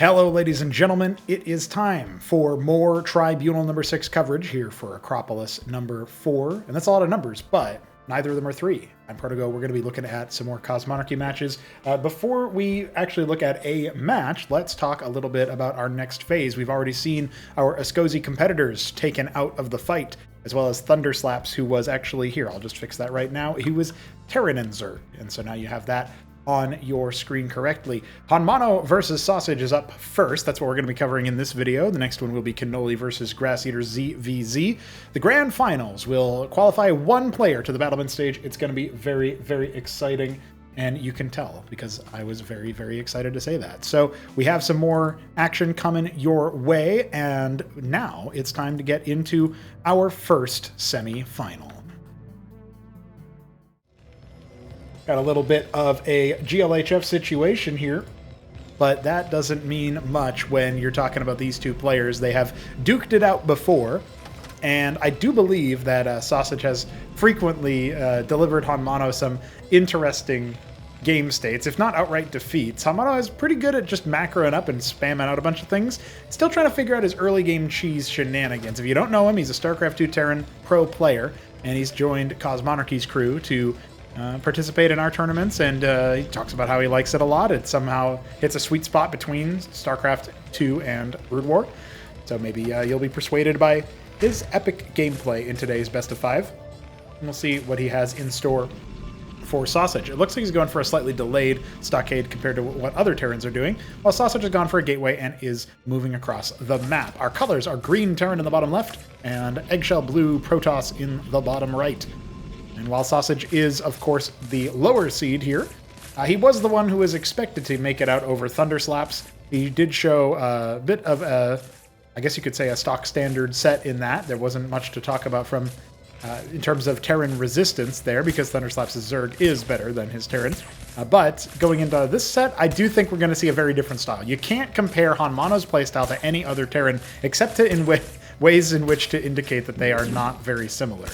Hello, ladies and gentlemen. It is time for more Tribunal number 6 coverage here for Acropolis number 4. And that's a lot of numbers, but neither of them are 3. I'm Protogo. We're going to be looking at some more Cosmonarchy matches. Before we actually look at a match, let's talk a little bit about our next phase. We've already seen our Sosij competitors taken out of the fight, as well as Thunderslaps, who was actually here. I'll just fix that right now. He was Terran and Zerg, and so now you have that on your screen correctly. HonMonO versus Sosij is up first. That's what we're going to be covering in this video. The next one will be Cannoli versus Grass Eater ZVZ. The grand finals will qualify one player to the Battlement stage. It's going to be very, very exciting, and you can tell because I was very, very excited to say that. So we have some more action coming your way, and now it's time to get into our first semi-final. Got a little bit of a GLHF situation here, but that doesn't mean much when you're talking about these two players. They have duked it out before, and I do believe that Sosij has frequently delivered HonMonO some interesting game states, if not outright defeats. HonMonO is pretty good at just macroing up and spamming out a bunch of things. Still trying to figure out his early game cheese shenanigans. If you don't know him, he's a StarCraft 2 Terran pro player, and he's joined Cosmonarchy's crew to participate in our tournaments, and he talks about how he likes it a lot. It somehow hits a sweet spot between StarCraft 2 and Brood War. So maybe you'll be persuaded by his epic gameplay in today's Best of 5. And we'll see what he has in store for Sosij. It looks like he's going for a slightly delayed stockade compared to what other Terrans are doing, while Sosij has gone for a gateway and is moving across the map. Our colors are green Terran in the bottom left and eggshell blue Protoss in the bottom right. And while Sosij is, of course, the lower seed here, he was the one who was expected to make it out over Thunderslaps. He did show a bit of a, I guess you could say, a stock standard set in that. There wasn't much to talk about from in terms of Terran resistance there, because Thunderslaps' Zerg is better than his Terran. But going into this set, I do think we're going to see a very different style. You can't compare HonMonO's playstyle to any other Terran, except in ways in which to indicate that they are not very similar.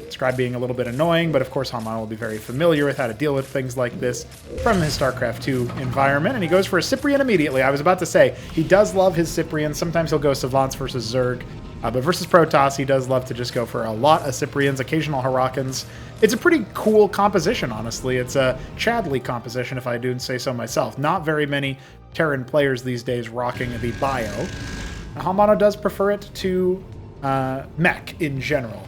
Scribe being a little bit annoying, but of course HonMonO will be very familiar with how to deal with things like this from his StarCraft 2 environment, and he goes for a Cyprian immediately. I was about to say, he does love his Cyprians. Sometimes he'll go Savants versus Zerg, but versus Protoss, he does love to just go for a lot of Cyprians, occasional Hurricanes. It's a pretty cool composition, honestly. It's a Chadley composition, if I do say so myself. Not very many Terran players these days rocking the bio. HonMonO does prefer it to mech in general.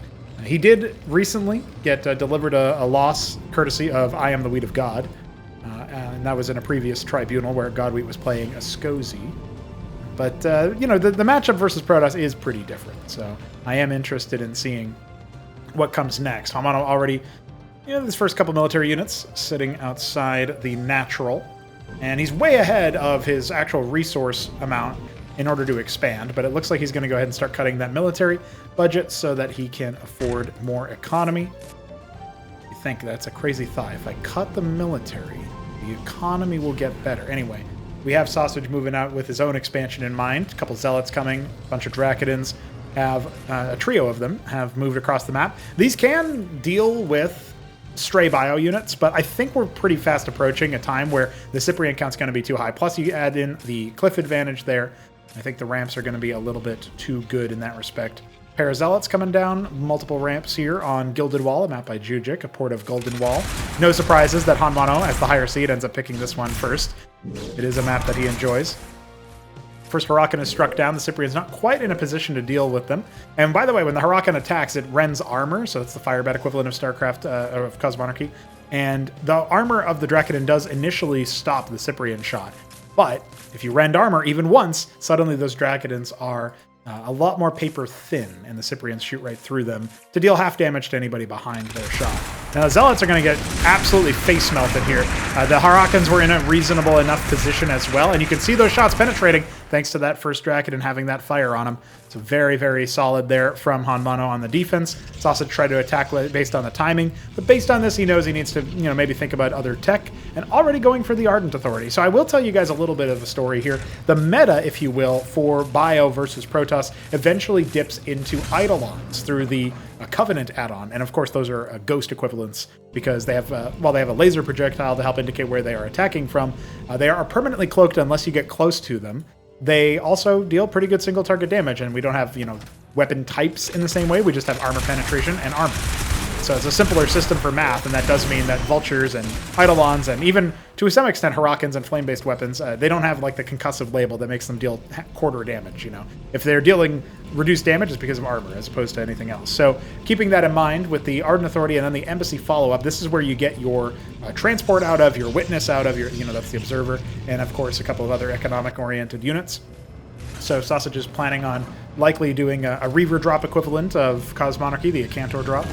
He did recently get delivered a loss courtesy of I Am the Wheat of God, and that was in a previous Tribunal where Godwheat was playing a Sosij. But, you know, the matchup versus Protoss is pretty different, so I am interested in seeing what comes next. HonMonO already, you know, his first couple military units sitting outside the natural, and he's way ahead of his actual resource amount in order to expand, but it looks like he's going to go ahead and start cutting that military budget so that he can afford more economy. You think that's a crazy thought. If I cut the military, the economy will get better. Anyway, we have Sosij moving out with his own expansion in mind. A couple Zealots coming, a bunch of Drakidins, have a trio of them have moved across the map. These can deal with stray bio units, but I think we're pretty fast approaching a time where the Cyprian count's going to be too high. Plus you add in the cliff advantage there. I think the ramps are going to be a little bit too good in that respect. Pair of Zealots coming down, multiple ramps here on Gilded Wall, a map by Jujic, a port of Golden Wall. No surprises that HonMonO, as the higher seed, ends up picking this one first. It is a map that he enjoys. First Huracan is struck down. The Cyprian's not quite in a position to deal with them. And by the way, when the Huracan attacks, it rends armor, so it's the Firebat equivalent of StarCraft, of Cosmonarchy. And the armor of the Drakidin does initially stop the Cyprian shot. But if you rend armor even once, suddenly those Drakidins are a lot more paper thin, and the Cyprians shoot right through them to deal half damage to anybody behind their shot. Now the Zealots are going to get absolutely face melted here. The Hurricans were in a reasonable enough position as well, and you can see those shots penetrating thanks to that first Drakidin having that fire on him. So very, very solid there from HonMonO on the defense. Sosij tried to attack based on the timing, but based on this, he knows he needs to, you know, maybe think about other tech, and already going for the Ardent Authority. So I will tell you guys a little bit of a story here. The meta, if you will, for Bio versus Protoss eventually dips into Eidolons through the a Covenant add-on. And of course, those are Ghost equivalents because they have, while they have a laser projectile to help indicate where they are attacking from, they are permanently cloaked unless you get close to them. They also deal pretty good single target damage, and we don't have, weapon types in the same way. We just have armor penetration and armor. So it's a simpler system for math, and that does mean that Vultures and Eidolons, and even to some extent Hurricanes and flame-based weapons, they don't have like the concussive label that makes them deal quarter damage. If they're dealing reduced damage, it's because of armor as opposed to anything else. So keeping that in mind with the Ardent Authority and then the Embassy follow-up, this is where you get your transport out of, your witness out of, your that's the observer, and of course a couple of other economic-oriented units. So Sosij is planning on likely doing a Reaver drop equivalent of Cosmonarchy, the Acantor drop.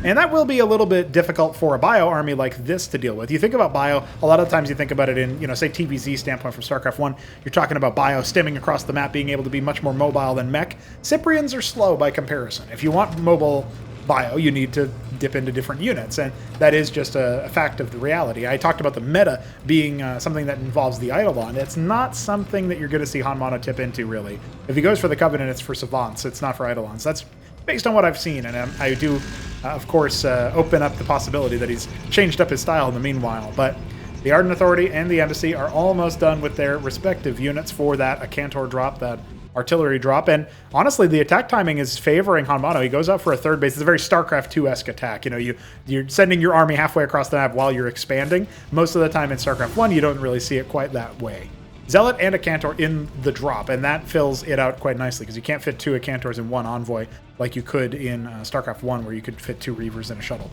And that will be a little bit difficult for a bio army like this to deal with. You think about bio, a lot of times you think about it in, say, TVZ standpoint from StarCraft 1. You're talking about bio stemming across the map, being able to be much more mobile than mech. Cyprians are slow by comparison. If you want mobile bio, you need to dip into different units, and that is just a fact of the reality. I talked about the meta being something that involves the Eidolon. It's not something that you're going to see HonMonO tip into, really. If he goes for the Covenant, it's for Savants. It's not for Eidolons. That's based on what I've seen, and I do, of course, open up the possibility that he's changed up his style in the meanwhile. But the Ardent Authority and the Embassy are almost done with their respective units for that Acantor drop, that artillery drop, and honestly, the attack timing is favoring HonMonO. He goes out for a third base. It's a very StarCraft 2-esque attack. You're sending your army halfway across the map while you're expanding. Most of the time in StarCraft 1, you don't really see it quite that way. Zealot and Acantor in the drop, and that fills it out quite nicely because you can't fit 2 Acantors in one Envoy like you could in StarCraft 1, where you could fit 2 Reavers in a shuttle.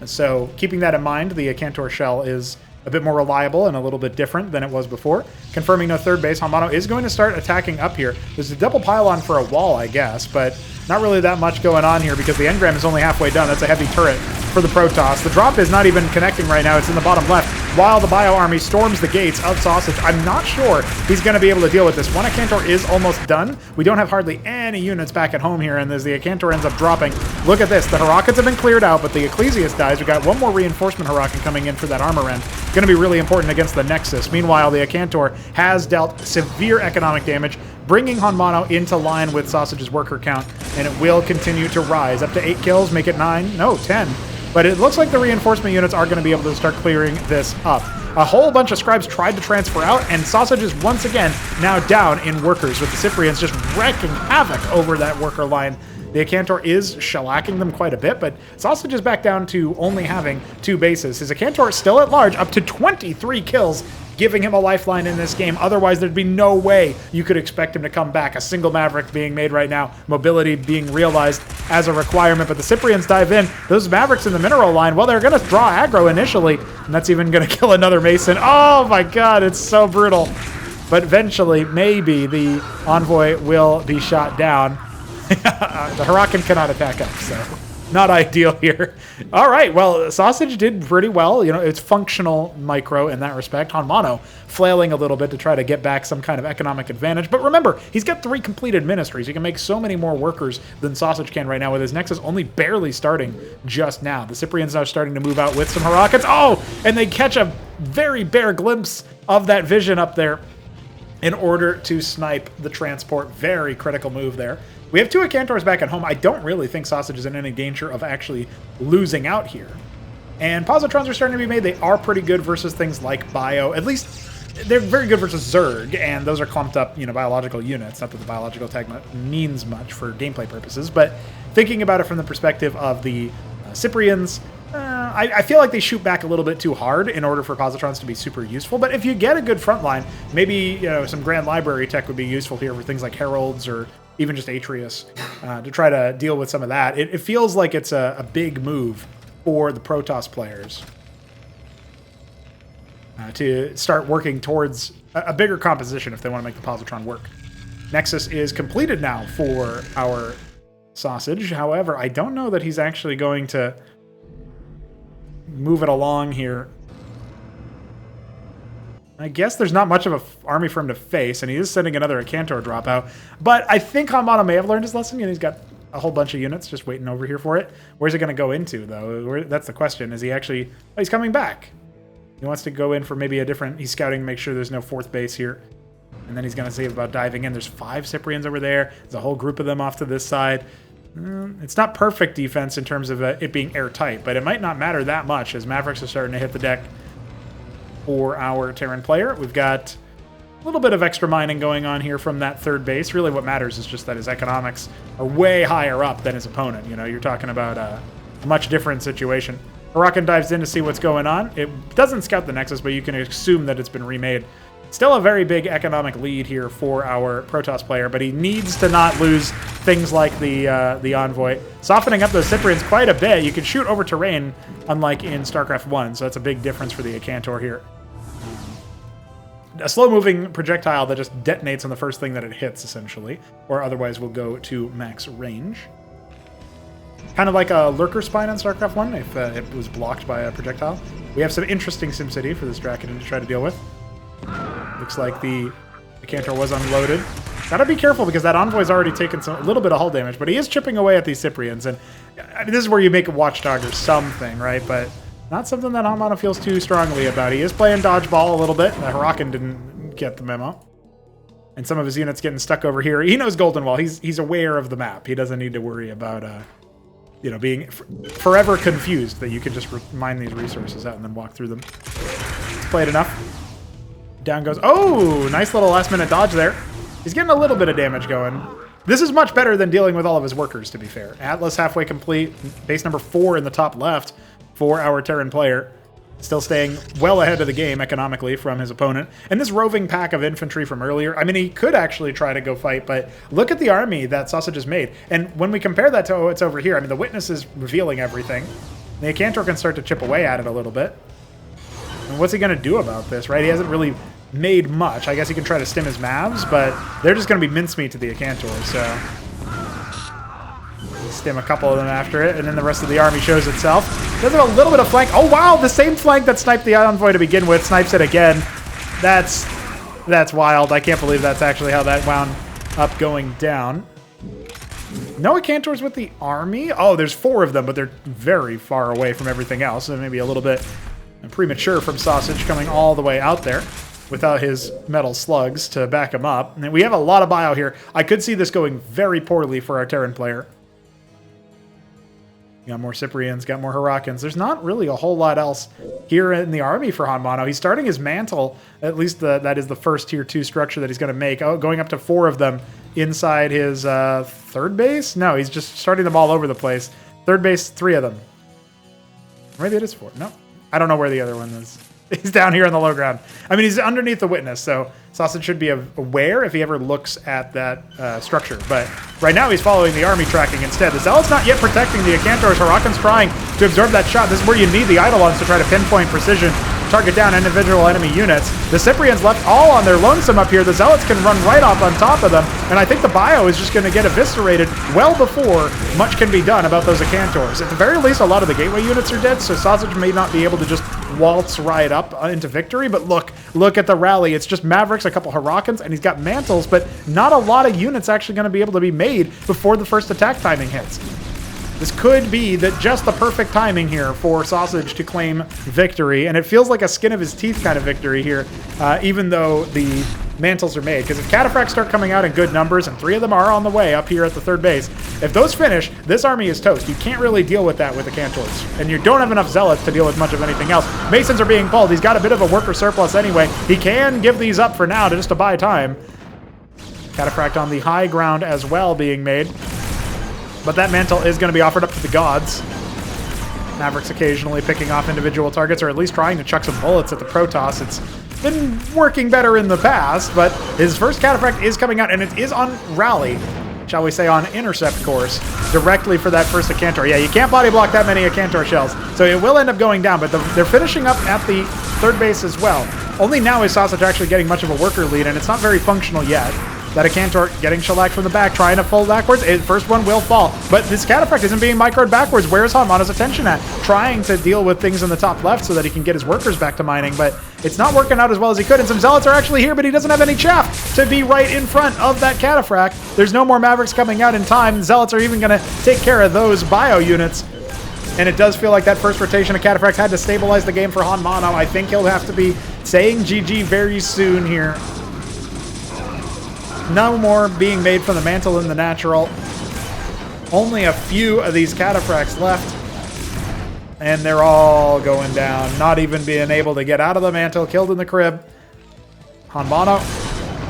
So keeping that in mind, the Acantor shell is a bit more reliable and a little bit different than it was before. Confirming no third base, HonMonO is going to start attacking up here. There's a double pylon for a wall, I guess, but not really that much going on here because the engram is only halfway done. That's a heavy turret for the Protoss. The drop is not even connecting right now. It's in the bottom left while the bio army storms the gates of Sosij. I'm not sure he's going to be able to deal with this. One Acantor is almost done. We don't have hardly any units back at home here, and as the Acantor ends up dropping, look at this. The Hurricanes have been cleared out, but the Ecclesias dies. We got one more reinforcement Hurricane coming in for that armor end. Going to be really important against the Nexus. Meanwhile, the Acantor has dealt severe economic damage, bringing HonMonO into line with Sosij's worker count, and it will continue to rise. Up to 8 kills, make it 9, no, 10. But it looks like the reinforcement units are going to be able to start clearing this up. A whole bunch of scribes tried to transfer out, and Sosij is once again now down in workers, with the Cyprians just wrecking havoc over that worker line. The Acantor is shellacking them quite a bit, but Sosij is back down to only having 2 bases. His Acantor is still at large, up to 23 kills, giving him a lifeline in this game. Otherwise, there'd be no way you could expect him to come back. A single Maverick being made right now, mobility being realized as a requirement, but the Cyprians dive in. Those Mavericks in the mineral line, well, they're going to draw aggro initially, and that's even going to kill another Mason. Oh my god, it's so brutal. But eventually, maybe the Envoy will be shot down. The Hurricane cannot attack up, so not ideal here. All right, well, Sosij did pretty well. It's functional micro in that respect. HonMonO flailing a little bit to try to get back some kind of economic advantage. But remember, he's got 3 completed ministries. He can make so many more workers than Sosij can right now, with his Nexus only barely starting just now. The Cyprians now starting to move out with some Hurricanes. Oh, and they catch a very bare glimpse of that vision up there in order to snipe the transport. Very critical move there. We have 2 Acantors back at home. I don't really think Sosij is in any danger of actually losing out here. And Positrons are starting to be made. They are pretty good versus things like Bio. At least they're very good versus Zerg, and those are clumped up, biological units. Not that the biological tag means much for gameplay purposes, but thinking about it from the perspective of the Cyprians, I feel like they shoot back a little bit too hard in order for Positrons to be super useful. But if you get a good front line, maybe some Grand Library tech would be useful here for things like Heralds or even just Atreus, to try to deal with some of that. It feels like it's a big move for the Protoss players to start working towards a bigger composition if they want to make the Positron work. Nexus is completed now for our Sosij. However, I don't know that he's actually going to move it along here. I guess there's not much of an army for him to face, and he is sending another Acantor drop out. But I think HonMonO may have learned his lesson, and he's got a whole bunch of units just waiting over here for it. Where's it going to go into, though? That's the question. Is he actually... Oh, he's coming back. He wants to go in for maybe a different... He's scouting to make sure there's no 4th base here. And then he's going to see about diving in. There's 5 Cyprians over there. There's a whole group of them off to this side. It's not perfect defense in terms of it being airtight, but it might not matter that much as Mavericks are starting to hit the deck for our Terran player. We've got a little bit of extra mining going on here from that third base. Really what matters is just that his economics are way higher up than his opponent. You know, you're talking about a much different situation. Huracan dives in to see what's going on. It doesn't scout the Nexus, but you can assume that it's been remade. Still a very big economic lead here for our Protoss player, but he needs to not lose things like the Envoy. Softening up those Cyprians quite a bit. You can shoot over terrain, unlike in StarCraft 1, so that's a big difference for the Acantor here. A slow-moving projectile that just detonates on the first thing that it hits, essentially, or otherwise will go to max range. Kind of like a Lurker Spine on StarCraft 1, if it was blocked by a projectile. We have some interesting SimCity for this Draken to try to deal with. Looks like the Acantor was unloaded. Gotta be careful because that Envoy's already taken a little bit of hull damage, but he is chipping away at these Cyprians, and I mean, this is where you make a Watchdog or something, right? But not something that HonMonO feels too strongly about. He is playing dodgeball a little bit. Huracan didn't get the memo. And some of his units getting stuck over here. He knows Golden Wall. He's aware of the map. He doesn't need to worry about you know, being forever confused that you can just mine these resources out and then walk through them. It's played enough. Down goes. Oh, nice little last-minute dodge there. He's getting a little bit of damage going. This is much better than dealing with all of his workers, to be fair. Atlas halfway complete. Base number 4 in the top left for our Terran player. Still staying well ahead of the game economically from his opponent. And this roving pack of infantry from earlier, I mean, he could actually try to go fight, but look at the army that Sosij has made. And when we compare that to what's over here, I mean, the Witness is revealing everything. The Acantor can start to chip away at it a little bit. And what's he going to do about this, right? He hasn't really made much. I guess he can try to stim his Mavs, but they're just going to be mincemeat to the Acantor, so stim a couple of them after it, and then the rest of the army shows itself. Does have a little bit of flank. Oh, wow! The same flank that sniped the Envoy to begin with snipes it again. That's wild. I can't believe that's actually how that wound up going down. No Acantors with the army? Oh, there's 4 of them, but they're very far away from everything else, so maybe a little bit premature from Sosij coming all the way out there without his metal slugs to back him up. And we have a lot of bio here. I could see this going very poorly for our Terran player. Got more Cyprians, got more Huracans. There's not really a whole lot else here in the army for HonMonO. He's starting his mantle, at least that is the first tier 2 structure that he's going to make. Oh, going up to 4 of them inside his third base? No, he's just starting them all over the place. Third base, 3 of them. Maybe it is 4. No, I don't know where the other one is. He's down here on the low ground. I mean, he's underneath the Witness, so Sosij should be aware if he ever looks at that structure. But right now, he's following the army tracking instead. The Zealot's not yet protecting the Acantors. Huracan's trying to absorb that shot. This is where you need the Eidolons to try to pinpoint precision, target down individual enemy units. The Cyprians left all on their lonesome up here. The Zealots can run right off on top of them, and I think the bio is just going to get eviscerated well before much can be done about those Acantors. At the very least, a lot of the gateway units are dead, so Sosij may not be able to just waltz right up into victory, but look at the rally. It's just Mavericks, a couple Huracans, and he's got mantles, but not a lot of units actually going to be able to be made before the first attack timing hits. This could be just the perfect timing here for Sosij to claim victory, and it feels like a skin of his teeth kind of victory here, even though the mantles are made. Because if Cataphracts start coming out in good numbers, and 3 of them are on the way up here at the third base, if those finish, this army is toast. You can't really deal with that with the Acantors, and you don't have enough Zealots to deal with much of anything else. Masons are being pulled. He's got a bit of a worker surplus anyway. He can give these up for now just to buy time. Cataphract on the high ground as well being made. But that mantle is going to be offered up to the gods. Mavericks occasionally picking off individual targets, or at least trying to chuck some bullets at the Protoss. It's been working better in the past, but his first Cataphract is coming out, and it is on rally, shall we say, on intercept course, directly for that first Acantor. Yeah, you can't body block that many Acantor shells, so it will end up going down, but they're finishing up at the third base as well. Only now is Sosij actually getting much of a worker lead, and it's not very functional yet. That Acantor getting shellacked from the back, trying to fall backwards. First one will fall. But this Cataphract isn't being microed backwards. Where's HonMonO's attention at? Trying to deal with things in the top left so that he can get his workers back to mining, but it's not working out as well as he could. And some Zealots are actually here, but he doesn't have any chaff to be right in front of that Cataphract. There's no more Mavericks coming out in time. Zealots are even going to take care of those bio units. And it does feel like that first rotation of Cataphract had to stabilize the game for HonMonO. I think he'll have to be saying GG very soon here. No more being made from the mantle in the natural. Only a few of these Cataphracts left. And they're all going down. Not even being able to get out of the mantle. Killed in the crib. HonMonO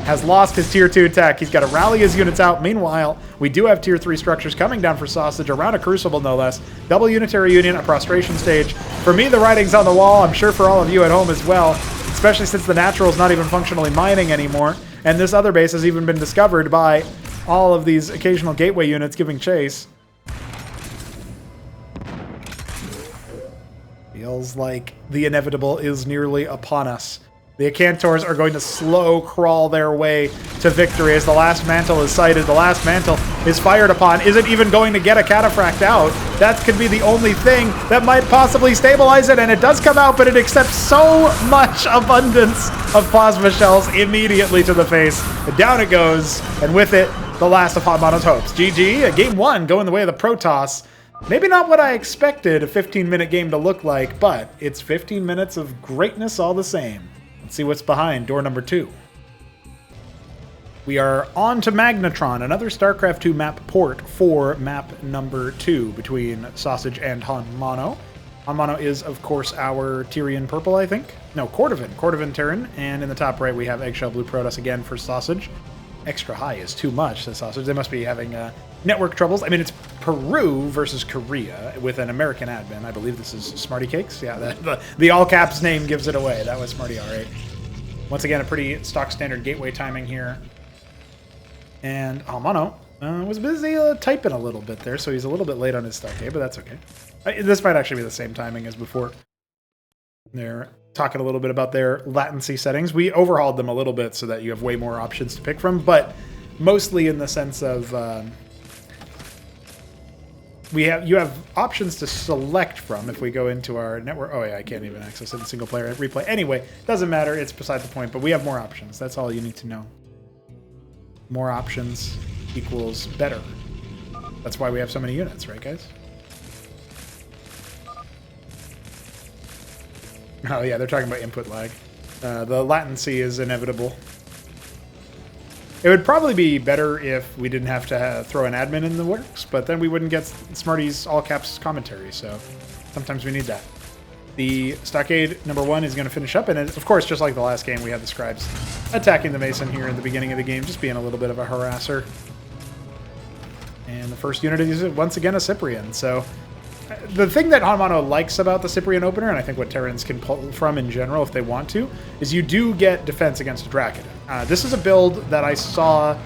has lost his tier 2 tech. He's got to rally his units out. Meanwhile, we do have tier 3 structures coming down for Sosij around a Crucible, no less. Double Unitary Union, a Prostration Stage. For me, the writing's on the wall. I'm sure for all of you at home as well, especially since the Natural's not even functionally mining anymore. And this other base has even been discovered by all of these occasional gateway units giving chase. Feels like the inevitable is nearly upon us. The Acantors are going to slow crawl their way to victory as the last mantle is sighted. The last mantle is fired upon. Isn't even going to get a Cataphract out. That could be the only thing that might possibly stabilize it, and it does come out, but it accepts so much abundance of plasma shells immediately to the face. And down it goes, and with it, the last of HonMonO's hopes. GG, game 1 going the way of the Protoss. Maybe not what I expected a 15-minute game to look like, but it's 15 minutes of greatness all the same. Let's see what's behind door number 2. We are on to Magnetron, another StarCraft 2 map port for map number 2 between Sosij and HonMonO. HonMonO is, of course, our Tyrian purple, I think. No, Cordovan Terran, and in the top right we have Eggshell Blue Protoss again for Sosij. Extra high is too much, says Sosij. They must be having network troubles. I mean, it's Peru versus Korea with an American admin. I believe this is Smarty Cakes. Yeah, the all caps name gives it away. That was Smarty, all right. Once again, a pretty stock standard gateway timing here. And HonMonO was busy typing a little bit there, so he's a little bit late on his stockade, but that's okay. This might actually be the same timing as before. They're talking a little bit about their latency settings. We overhauled them a little bit so that you have way more options to pick from, but mostly in the sense of you have options to select from if we go into our network. Oh yeah, I can't even access it in single player replay. Anyway, doesn't matter. It's beside the point, but we have more options. That's all you need to know. More options equals better. That's why we have so many units, right, guys? Oh yeah, they're talking about input lag. The latency is inevitable. It would probably be better if we didn't have to throw an admin in the works, but then we wouldn't get Smarty's all caps commentary, so sometimes we need that. The stockade number 1 is going to finish up, and of course, just like the last game, we had the scribes attacking the Mason here in the beginning of the game, just being a little bit of a harasser. And the first unit is once again a Cyprian, so the thing that HonMonO likes about the Cyprian opener, and I think what Terrans can pull from in general if they want to, is you do get defense against a Dracula. This is a build that I saw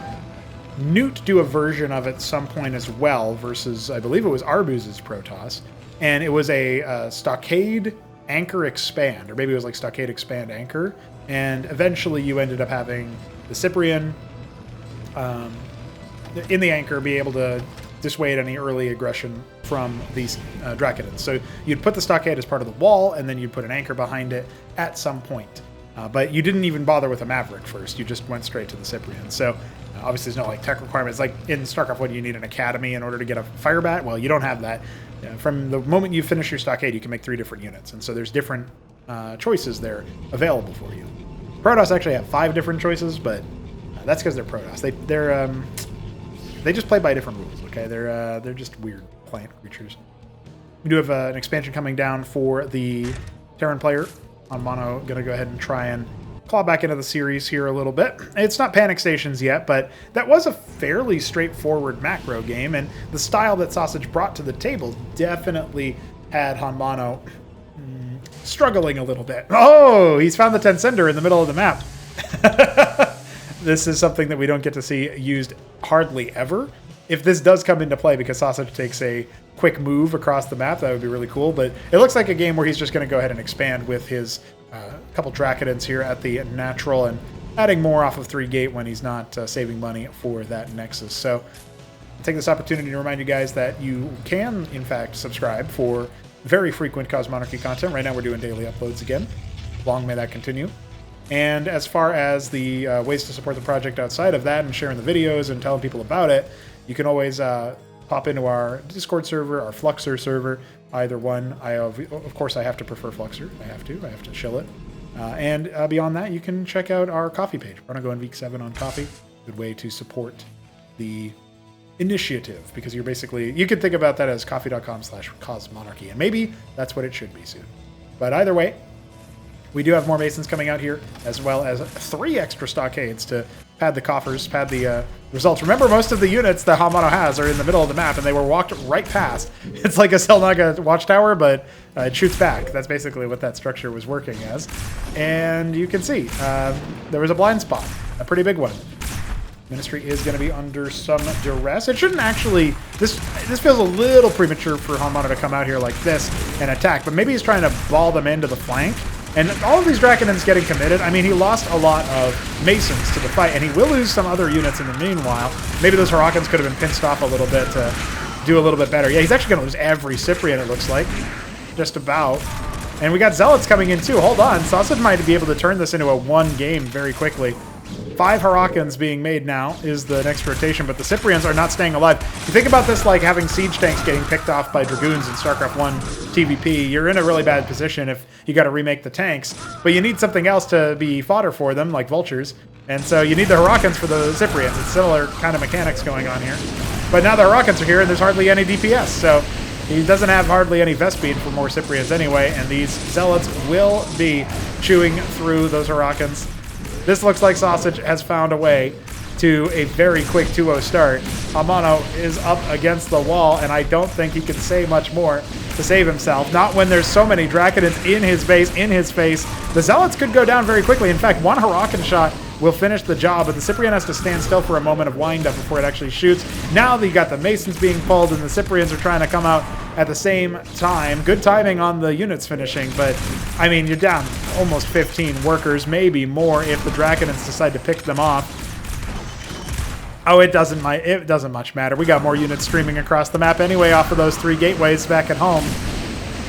Newt do a version of at some point as well versus, I believe it was Arbuz's Protoss, and it was a stockade anchor expand, or maybe it was like stockade expand anchor, and eventually you ended up having the Cyprian in the anchor be able to dissuade any early aggression from these Dracodons. So you'd put the stockade as part of the wall, and then you'd put an anchor behind it at some point. But you didn't even bother with a Maverick first. You just went straight to the Cyprian. So obviously there's no like tech requirements. Like in StarCraft 1, you need an academy in order to get a Firebat. Well, you don't have that. From the moment you finish your stockade, you can make 3 different units. And so there's different choices there available for you. Protoss actually have 5 different choices, but that's because they're Protoss. They just play by different rules, okay? They're just weird plant creatures. We do have an expansion coming down for the Terran player. HonMonO going to go ahead and try and claw back into the series here a little bit. It's not Panic Stations yet, but that was a fairly straightforward macro game, and the style that Sosij brought to the table definitely had HonMonO struggling a little bit. Oh, he's found the Tensender in the middle of the map. This is something that we don't get to see used hardly ever. If this does come into play because Sosij takes a quick move across the map, that would be really cool. But it looks like a game where he's just going to go ahead and expand with his couple Dracodons here at the natural and adding more off of 3 gate when he's not saving money for that Nexus. So I'll take this opportunity to remind you guys that you can, in fact, subscribe for very frequent Cosmonarchy content. Right now we're doing daily uploads again. Long may that continue. And as far as the ways to support the project outside of that and sharing the videos and telling people about it, you can always pop into our Discord server, our Fluxer server, either one. Of course, I have to prefer Fluxer. I have to shill it. And beyond that, you can check out our coffee page. We're going to go in week 7 on coffee. Good way to support the initiative, because you're basically, you could think about that as coffee.com/causemonarchy, and maybe that's what it should be soon. But either way, we do have more Masons coming out here, as well as 3 extra stockades to pad the coffers, pad the results. Remember, most of the units that HonMonO has are in the middle of the map, and they were walked right past. It's like a Selnaga watchtower, but it shoots back. That's basically what that structure was working as. And you can see, there was a blind spot, a pretty big one. Ministry is going to be under some duress. It shouldn't actually... This feels a little premature for HonMonO to come out here like this and attack, but maybe he's trying to ball them into the flank. And all of these Draconins getting committed, I mean, he lost a lot of Masons to the fight, and he will lose some other units in the meanwhile. Maybe those Hurricanes could have been pinched off a little bit to do a little bit better. Yeah, he's actually going to lose every Cyprian, it looks like. Just about. And we got Zealots coming in, too. Hold on. Sosij might be able to turn this into a 1 game very quickly. 5 Hurricanes being made now is the next rotation, but the Cyprians are not staying alive. You think about this like having siege tanks getting picked off by Dragoons in StarCraft 1 TVP. You're in a really bad position if you got to remake the tanks, but you need something else to be fodder for them, like vultures. And so you need the Hurricanes for the Cyprians. It's similar kind of mechanics going on here. But now the Hurricanes are here, and there's hardly any DPS, so he doesn't have hardly any vest speed for more Cyprians anyway, and these Zealots will be chewing through those Hurricanes. This looks like Sosij has found a way to a very quick 2-0 start. HonMonO is up against the wall, and I don't think he can say much more to save himself. Not when there's so many Draconins in his base, in his face. The Zealots could go down very quickly. In fact, 1 Huracan shot will finish the job, but the Cyprian has to stand still for a moment of wind-up before it actually shoots. Now that you got the Masons being pulled, and the Cyprians are trying to come out at the same time. Good timing on the units finishing, but, I mean, you're down almost 15 workers, maybe more if the Draconins decide to pick them off. Oh, it doesn't much matter. We got more units streaming across the map anyway off of those 3 gateways back at home.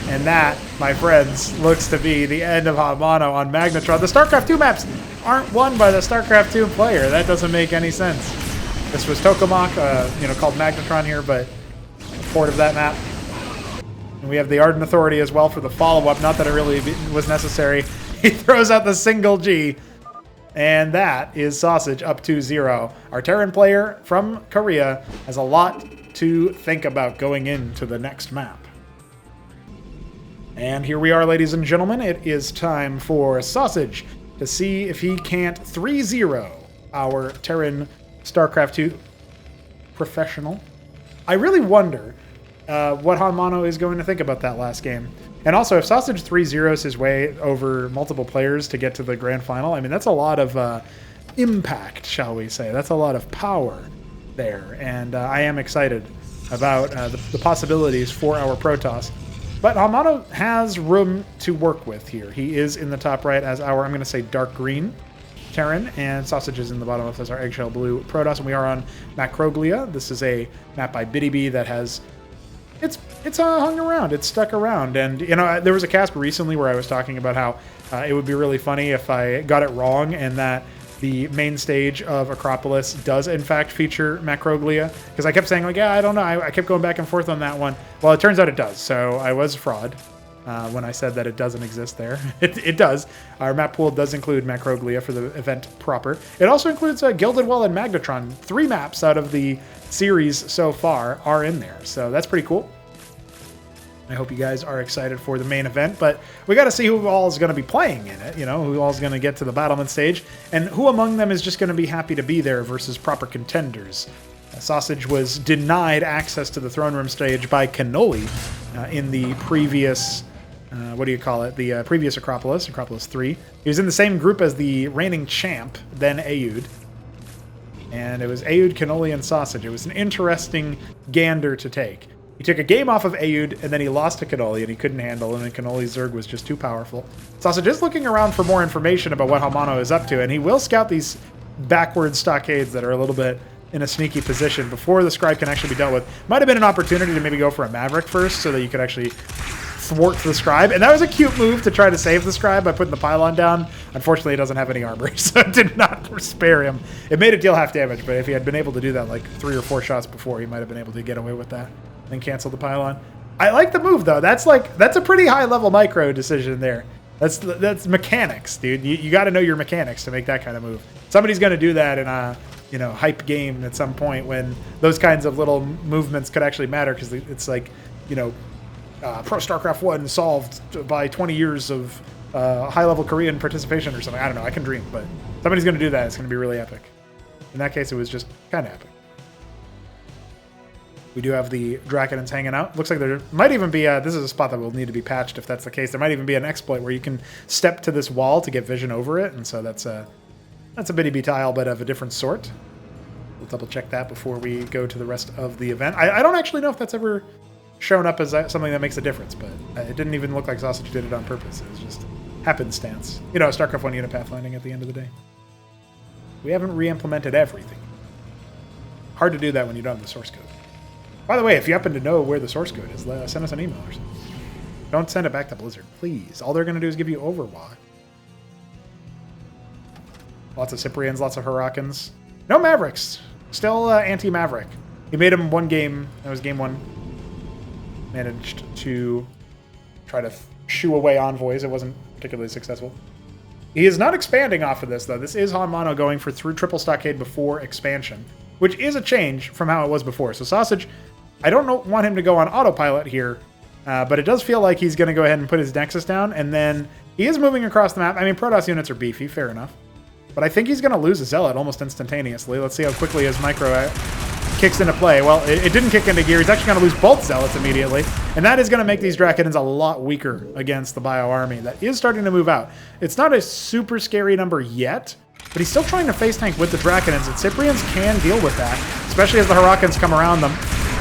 And that, my friends, looks to be the end of HonMonO on Magnetron. The StarCraft 2 maps aren't won by the StarCraft 2 player. That doesn't make any sense. This was Tokamak, called Magnetron here, but a port of that map. And we have the Ardent Authority as well for the follow-up. Not that it really was necessary. He throws out the single G. And that is Sosij up 2-0. Our Terran player from Korea has a lot to think about going into the next map. And here we are, ladies and gentlemen. It is time for Sosij to see if he can't 3-0 our Terran StarCraft 2 professional. I really wonder what HonMonO is going to think about that last game. And also, if Sosij 3-0s his way over multiple players to get to the grand final, I mean, that's a lot of impact, shall we say. That's a lot of power there. And I am excited about the possibilities for our Protoss. But HonMonO has room to work with here. He is in the top right as our, I'm going to say, dark green Terran, and Sosij is in the bottom left as our eggshell blue Protoss, and we are on Macroglia. This is a map by BiddyB that has... It's hung around. It's stuck around. And, there was a cast recently where I was talking about how it would be really funny if I got it wrong and that the main stage of Acropolis does, in fact, feature Macroglia. Because I kept saying, like, yeah, I don't know. I kept going back and forth on that one. Well, it turns out it does. So I was a fraud when I said that it doesn't exist there. It does. Our map pool does include Macroglia for the event proper. It also includes Gilded Well and Magnetron. 3 maps out of the series so far are in there. So that's pretty cool. I hope you guys are excited for the main event, but we got to see who all is going to be playing in it, who all is going to get to the battlement stage, and who among them is just going to be happy to be there versus proper contenders. Sosij was denied access to the throne room stage by Cannoli in the previous, the previous Acropolis 3. He was in the same group as the reigning champ, then Aoud. And it was Aoud, Cannoli, and Sosij. It was an interesting gander to take. He took a game off of Aoud, and then he lost to Cannoli, and he couldn't handle him, and Cannoli's Zerg was just too powerful. Sosij is looking around for more information about what HonMonO is up to, and he will scout these backward stockades that are a little bit in a sneaky position before the scribe can actually be dealt with. Might have been an opportunity to maybe go for a Maverick first, so that you could actually thwart the scribe, and that was a cute move to try to save the scribe by putting the pylon down. Unfortunately, he doesn't have any armor, so it did not spare him. It made it deal half damage, but if he had been able to do that like 3 or 4 shots before, he might have been able to get away with that. Then cancel the pylon. I like the move though. That's a pretty high level micro decision there. That's mechanics, dude. You got to know your mechanics to make that kind of move. Somebody's going to do that in you know, hype game at some point when those kinds of little movements could actually matter, because it's like, you know, Pro StarCraft 1 solved by 20 years of high-level Korean participation or something. I don't know. I can dream, but somebody's going to do that. It's going to be really epic. In that case, it was just kind of epic. We do have the Drakenons hanging out. Looks like there might even be this is a spot that will need to be patched if that's the case. There might even be an exploit where you can step to this wall to get vision over it, and so that's a BDB tile, but of a different sort. We'll double check that before we go to the rest of the event. I don't actually know if that's ever shown up as something that makes a difference, but it didn't even look like Sosij did it on purpose. It was just happenstance. You know, StarCraft 1 unit pathfinding at the end of the day. We haven't re-implemented everything. Hard to do that when you don't have the source code. By the way, if you happen to know where the source code is, send us an email or something. Don't send it back to Blizzard, please. All they're going to do is give you Overwatch. Lots of Cyprians, lots of Hurakans. No Mavericks. Still anti-Maverick. He made him one game. That was game 1. Managed to try to shoo away envoys. It wasn't particularly successful. He is not expanding off of this, though. This is HonMonO going for through triple stockade before expansion, which is a change from how it was before. So Sosij, I don't want him to go on autopilot here, but it does feel like he's going to go ahead and put his Nexus down, and then he is moving across the map. I mean, Protoss units are beefy, fair enough. But I think he's going to lose a Zealot almost instantaneously. Let's see how quickly his micro kicks into play. Well, it didn't kick into gear. He's actually going to lose both Zealots immediately. And that is going to make these Drakenons a lot weaker against the Bio army. That is starting to move out. It's not a super scary number yet, but he's still trying to face tank with the Drakenons, and Cyprians can deal with that, especially as the Hurakans come around them.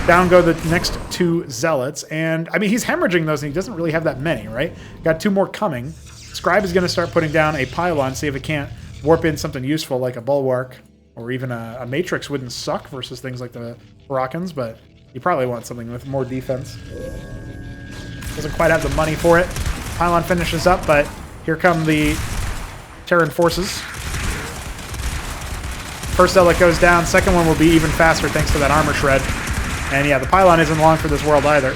Down go the next 2 Zealots, and I mean, he's hemorrhaging those, and he doesn't really have that many, right? Got 2 more coming. Scribe is going to start putting down a pylon, see if it can't warp in something useful like a Bulwark, or even a Matrix wouldn't suck versus things like the Hurakans, but you probably want something with more defense. Doesn't quite have the money for it. Pylon finishes up, but here come the Terran forces. First Zealot goes down, second one will be even faster thanks to that armor shred. And yeah, the pylon isn't long for this world either.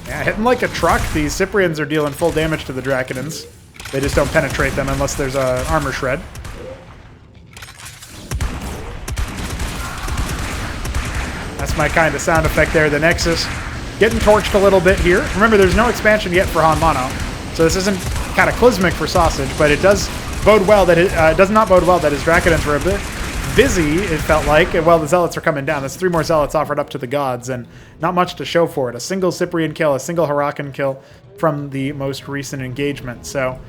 Yeah, hitting like a truck. These Cyprians are dealing full damage to the Drakenons. They just don't penetrate them unless there's an armor shred. That's my kind of sound effect there, the Nexus. Getting torched a little bit here. Remember, there's no expansion yet for HonMonO, so this isn't cataclysmic for Sosij, but it does bode well that it does not bode well that his Drakenons were a bit busy, it felt like. Well, the Zealots are coming down. That's 3 more Zealots offered up to the gods, and not much to show for it. A single Cyprian kill, a single Hurakan kill from the most recent engagement. So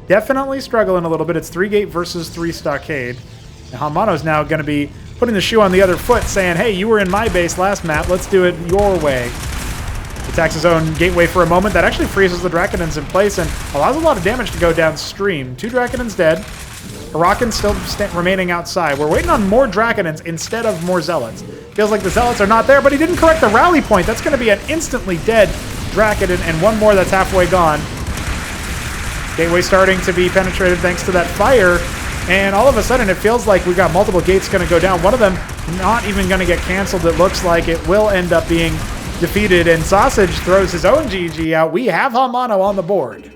definitely struggling a little bit. It's 3 gate versus 3 stockade. And HonMonO's now going to be putting the shoe on the other foot, saying, hey, you were in my base last map. Let's do it your way. Attacks his own gateway for a moment. That actually freezes the Drakenons in place and allows a lot of damage to go downstream. 2 Drakenons dead. Hurakan still remaining outside. We're waiting on more Drakenons instead of more Zealots. Feels like the Zealots are not there, but he didn't correct the rally point. That's going to be an instantly dead Drakenon and one more that's halfway gone. Gateway starting to be penetrated thanks to that fire. And all of a sudden, it feels like we've got multiple gates going to go down. One of them not even going to get canceled. It looks like it will end up being defeated. And Sosij throws his own GG out. We have HonMonO on the board.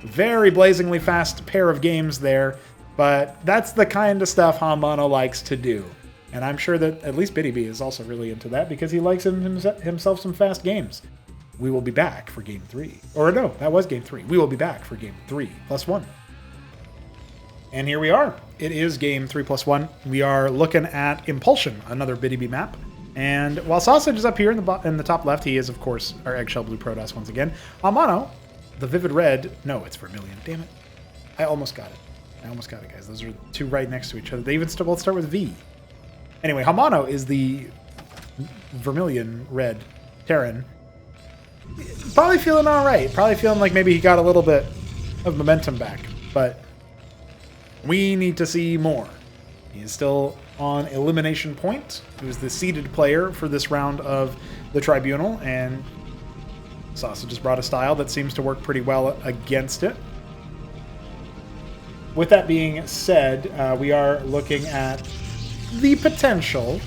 Very blazingly fast pair of games there. But that's the kind of stuff HonMonO likes to do. And I'm sure that at least BDB is also really into that because he likes himself some fast games. We will be back for Game 3. Or no, that was Game 3. We will be back for Game 3+1. And here we are. It is Game 3+1. We are looking at Impulsion, another BDB map. And while Sosij is up here in the top left, he is, of course, our Eggshell Blue Protoss once again. HonMonO, the Vivid Red. No, it's Vermilion. Damn it. I almost got it. Guys. Those are 2 right next to each other. They even both start with V. Anyway, HonMonO is the Vermilion Red Terran. Probably feeling all right. Probably feeling like maybe he got a little bit of momentum back. But we need to see more. He is still on elimination point. He was the seeded player for this round of the Tribunal, and Sosij just brought a style that seems to work pretty well against it. With that being said, we are looking at the potential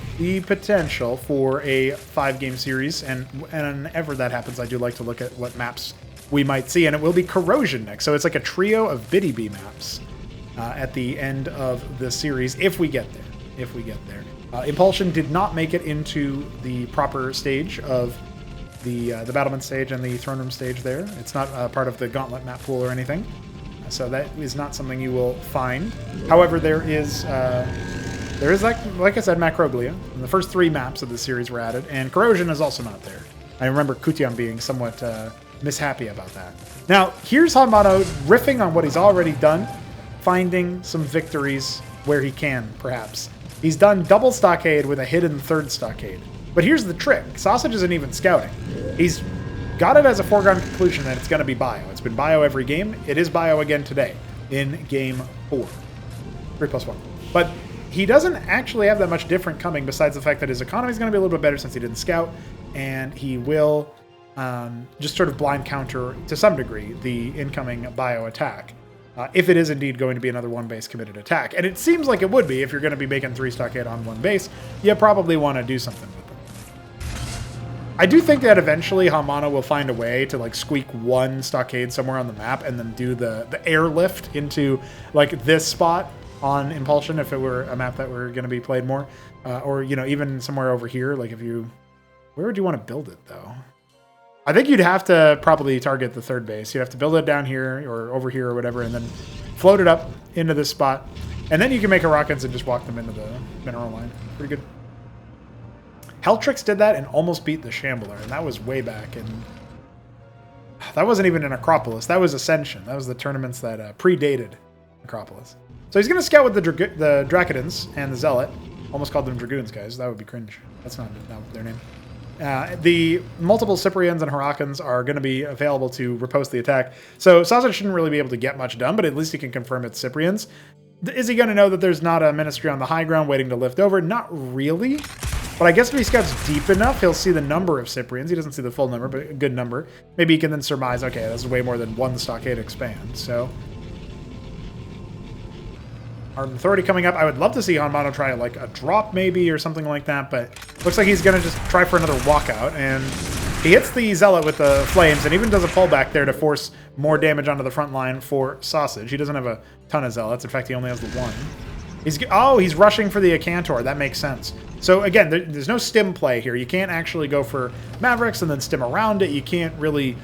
for a 5-game series, and whenever that happens, I do like to look at what maps we might see, and it will be Corrosion next. So it's like a trio of BDB maps. at the end of the series, if we get there. If we get there. Impulsion did not make it into the proper stage of the battlement stage and the throne room stage there. It's not part of the gauntlet map pool or anything. So that is not something you will find. However, there is like I said, Macroglia. And the first 3 maps of the series were added, and Corrosion is also not there. I remember Kutian being somewhat mishappy about that. Now, here's HonMonO riffing on what he's already done, finding some victories where he can, perhaps. He's done double stockade with a hidden third stockade. But here's the trick. Sosij isn't even scouting. He's got it as a foregone conclusion that it's going to be bio. It's been bio every game. It is bio again today in game 4. 3+1. But he doesn't actually have that much different coming besides the fact that his economy is going to be a little bit better since he didn't scout. And he will just sort of blind counter, to some degree, the incoming bio attack. If it is indeed going to be another one base committed attack. And it seems like it would be if you're going to be making 3 stockade on one base. You probably want to do something with them. I do think that eventually HonMonO will find a way to like squeak 1 stockade somewhere on the map and then do the airlift into like this spot on Impulsion if it were a map that were going to be played more. Or, you know, even somewhere over here. Like if you... Where would you want to build it though? I think you'd have to probably target the third base. You'd have to build it down here or over here or whatever, and then float it up into this spot. And then you can make Hurricanes and just walk them into the mineral line. Pretty good. Helltrix did that and almost beat the Shambler, and that was way back. And that wasn't even in Acropolis. That was Ascension. That was the tournaments that predated Acropolis. So he's going to scout with the Dracodons and the Zealot. Almost called them Dragoons, guys. That would be cringe. That's not their name. The multiple Cyprians and Hurricanes are going to be available to riposte the attack. So Sosij shouldn't really be able to get much done, but at least he can confirm it's Cyprians. Is he going to know that there's not a Ministry on the high ground waiting to lift over? Not really. But I guess if he scouts deep enough, he'll see the number of Cyprians. He doesn't see the full number, but a good number. Maybe he can then surmise, okay, that's way more than 1 stockade expand. So Ardent Authority coming up. I would love to see HonMonO try like a drop maybe or something like that, but looks like he's going to just try for another walkout. And he hits the Zealot with the flames and even does a pullback there to force more damage onto the front line for Sosij. He doesn't have a ton of Zealots. In fact, he only has the 1. He's rushing for the Acantor. That makes sense. So again, there's no stim play here. You can't actually go for Mavericks and then stim around it. You can't really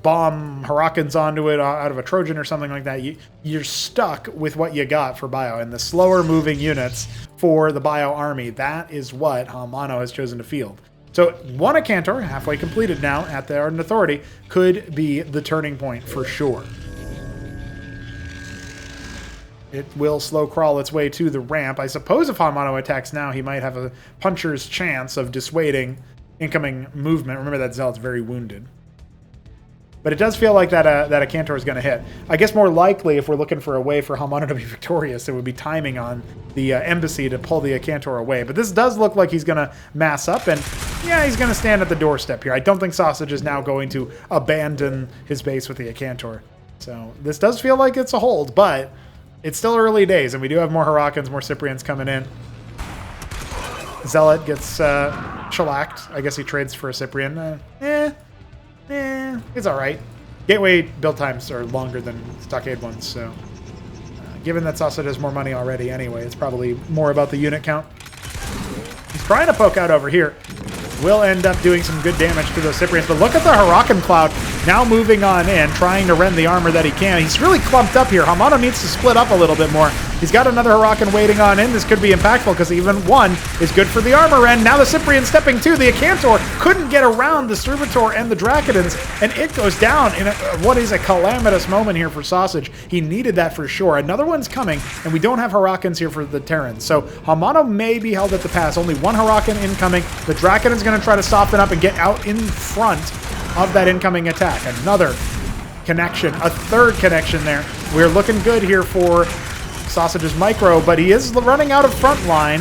bomb Hurricanes onto it out of a Trojan or something like that. You're stuck with what you got for bio, and the slower moving units for the bio army, that is what HonMonO has chosen to field. So 1 Acantor, halfway completed now at the Ardent Authority, could be the turning point for sure. It will slow crawl its way to the ramp. I suppose if HonMonO attacks now, he might have a puncher's chance of dissuading incoming movement. Remember that Zealot's very wounded. But it does feel like that Acantor is going to hit. I guess more likely, if we're looking for a way for HonMonO to be victorious, it would be timing on the embassy to pull the Acantor away. But this does look like he's going to mass up, and yeah, he's going to stand at the doorstep here. I don't think Sosij is now going to abandon his base with the Acantor. So this does feel like it's a hold, but it's still early days, and we do have more Hurricanes, more Cyprians coming in. Zealot gets shellacked. I guess he trades for a Cyprian. It's all right. Gateway build times are longer than stockade ones, so given that Sosij has more money already anyway, it's probably more about the unit count. He's trying to poke out over here. Will end up doing some good damage to those Cyprians, but look at the Hurricane Cloud now moving on in, trying to rend the armor that he can. He's really clumped up here. HonMonO needs to split up a little bit more. He's got another Hurricane waiting on in. This could be impactful because even 1 is good for the armor rend. Now the Cyprian stepping too. The Acantor couldn't get around the Servitor and the Dracodons, and it goes down in what is a calamitous moment here for Sosij. He needed that for sure. Another one's coming, and we don't have Hurricanes here for the Terrans. So HonMonO may be held at the pass. Only 1 Hurricane incoming. The Dracodon's going to try to soften up and get out in front of that incoming attack. Another connection, a third connection there. We're looking good here for Sosij's micro, but he is running out of front line.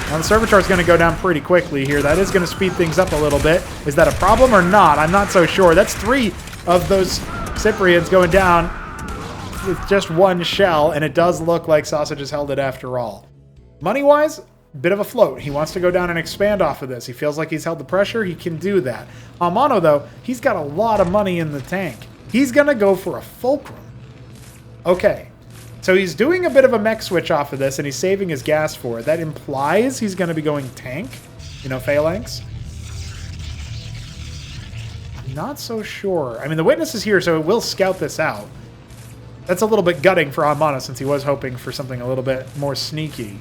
Now the Servitor is going to go down pretty quickly here. That is going to speed things up a little bit. Is that a problem or not? I'm not so sure. That's 3 of those Cyprians going down with just 1 shell, and it does look like Sosij has held it after all. Money-wise, bit of a float. He wants to go down and expand off of this. He feels like he's held the pressure. He can do that. HonMonO, though, he's got a lot of money in the tank. He's going to go for a Fulcrum. Okay. So he's doing a bit of a mech switch off of this, and he's saving his gas for it. That implies he's going to be going tank, you know, phalanx. I'm not so sure. I mean, the witness is here, so it will scout this out. That's a little bit gutting for HonMonO, since he was hoping for something a little bit more sneaky.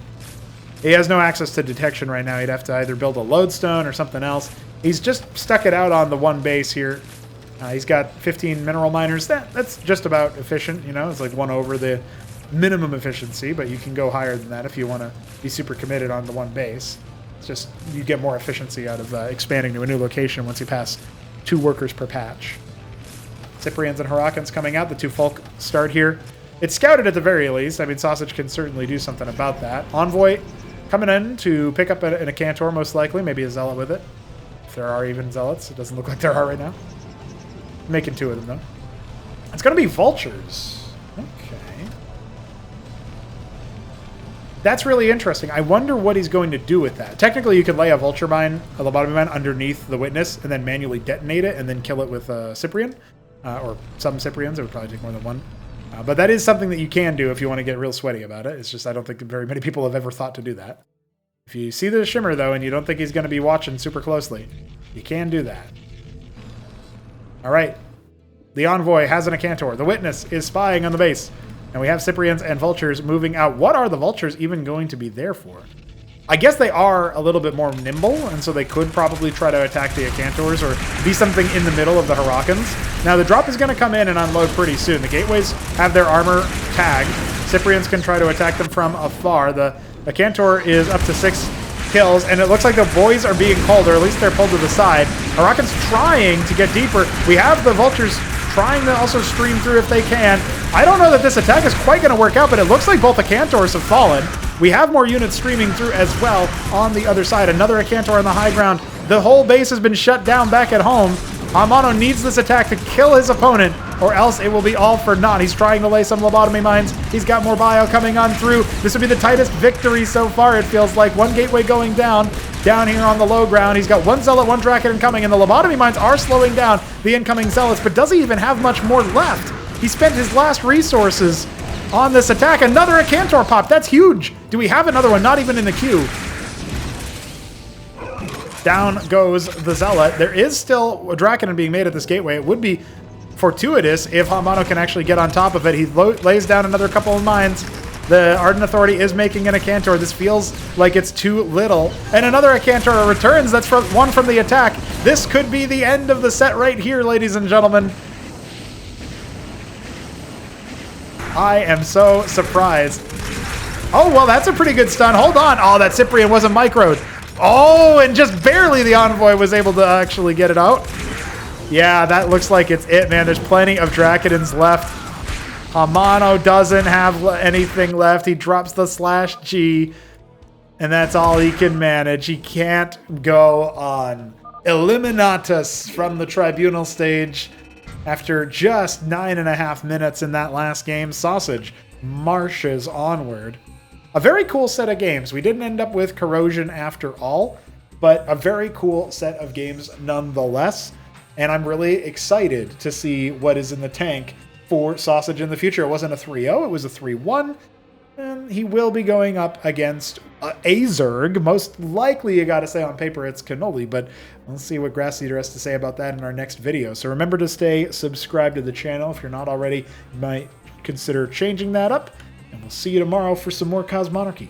He has no access to detection right now. He'd have to either build a lodestone or something else. He's just stuck it out on the one base here. He's got 15 mineral miners. That's just about efficient, you know. It's like 1 over the minimum efficiency, but you can go higher than that if you want to be super committed on the one base. It's just you get more efficiency out of expanding to a new location once you pass 2 workers per patch. Cyprians and Hurricanes coming out. The 2 Folk start here. It's scouted at the very least. I mean, Sosij can certainly do something about that. Envoy coming in to pick up a Cantor, most likely. Maybe a Zealot with it. If there are even Zealots. It doesn't look like there are right now. Making 2 of them, though. It's going to be Vultures. Okay. That's really interesting. I wonder what he's going to do with that. Technically, you could lay a Vulture mine, a lobotomy mine, underneath the Witness, and then manually detonate it, and then kill it with a Cyprian. Or some Cyprians. It would probably take more than 1. But that is something that you can do if you want to get real sweaty about it. It's just I don't think very many people have ever thought to do that. If you see the Shimmer, though, and you don't think he's going to be watching super closely, you can do that. All right. The Envoy has an Acantor. The Witness is spying on the base. And we have Cyprians and Vultures moving out. What are the Vultures even going to be there for? I guess they are a little bit more nimble, and so they could probably try to attack the Acantors or be something in the middle of the Hurricanes. Now, the drop is going to come in and unload pretty soon. The gateways have their armor tagged. Cyprians can try to attack them from afar. The Acantor is up to 6 kills, and it looks like the boys are being pulled, or at least they're pulled to the side. Hurricanes trying to get deeper. We have the Vultures trying to also stream through if they can. I don't know that this attack is quite going to work out, but it looks like both Acantors have fallen. We have more units streaming through as well on the other side. Another Acantor on the high ground. The whole base has been shut down back at home. HonMonO needs this attack to kill his opponent, or else it will be all for naught. He's trying to lay some lobotomy mines. He's got more bio coming on through. This would be the tightest victory so far, it feels like. 1 gateway going down here on the low ground. He's got 1 Zealot, 1 Draken incoming, and the lobotomy mines are slowing down the incoming Zealots, but does he even have much more left? He spent his last resources on this attack. Another Acantor pop. That's huge. Do we have another one? Not even in the queue. Down goes the Zealot. There is still a Draken being made at this gateway. It would be fortuitous if HonMonO can actually get on top of it. He lays down another couple of mines. The Ardent Authority is making an Acantor. This feels like it's too little. And another Acantor returns. That's one from the attack. This could be the end of the set right here, ladies and gentlemen. I am so surprised. Oh, well, that's a pretty good stun. Hold on. Oh, that Cyprian wasn't microed. Oh, and just barely the Envoy was able to actually get it out. Yeah, that looks like it's it, man. There's plenty of Drakenins left. HonMonO doesn't have anything left. He drops the /G, and that's all he can manage. He can't go on. Eliminatus from the Tribunal stage. After just 9.5 minutes in that last game, Sosij marches onward. A very cool set of games. We didn't end up with Corrosion after all, but a very cool set of games nonetheless. And I'm really excited to see what is in the tank for Sosij in the future. It wasn't a 3-0, it was a 3-1. And he will be going up against a Zerg. Most likely, you got to say on paper, it's Cannoli, but we'll see what Grass Eater has to say about that in our next video. So remember to stay subscribed to the channel. If you're not already, you might consider changing that up. And we'll see you tomorrow for some more Cosmonarchy.